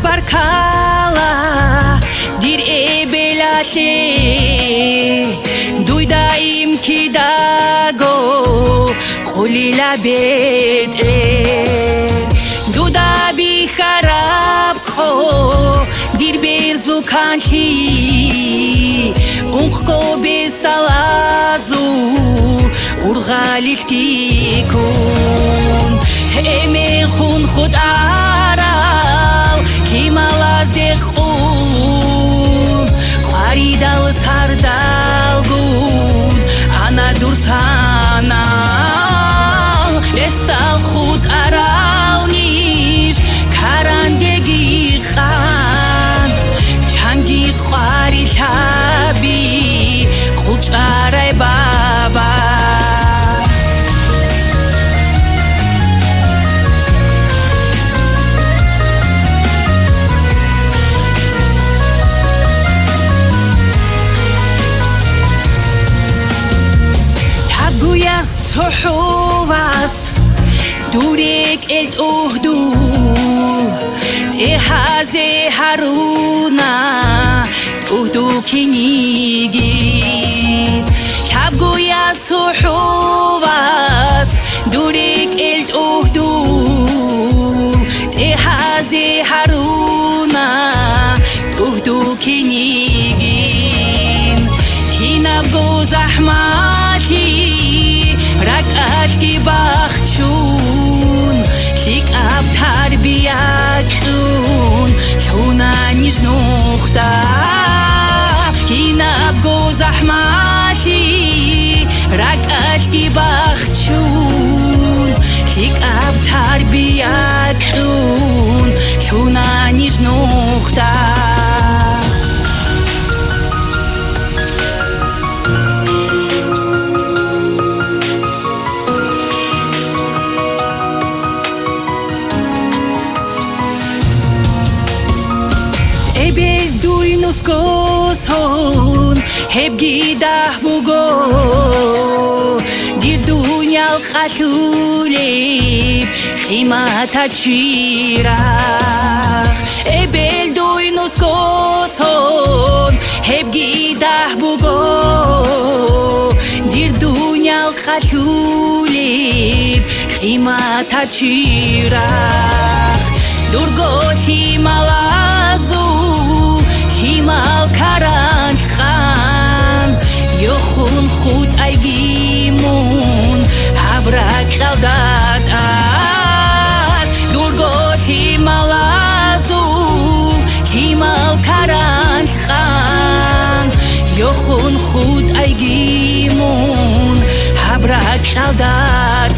barkala dir ebelate duida imki dago qulila bete duda bi kharab kho dir berzu kanchi unqo bestalazu urghaliki kun emen khun khud aral kimalaz de khun qaridal sardal gun ana dursana estal khud aral nish karandegi khan changi khari tabi khucharay baba Sohuvas durek elt uhdu tehaze haruna uhdu kinigi kabgoya sohuvas durek elt uhdu tehaze haruna uhdu kinigi kinabgo zahmati rakashki bakhchun lik ab tarbiyachun shuna nishnukhta kinab go zahmati rakashki bakhchun lik ab tarbiyachun shuna nishnukhta Son hep gidah bugo dir dunyal khalulib khimata chirach ebel duynus son hep gidah bugo dir dunyal khalulib khimata chirach durgo himalazu himal karan khan yokhun khud aygimun abrak khaldat durgot himalazu himal karan khan yokhun khud aygimun abrak khaldat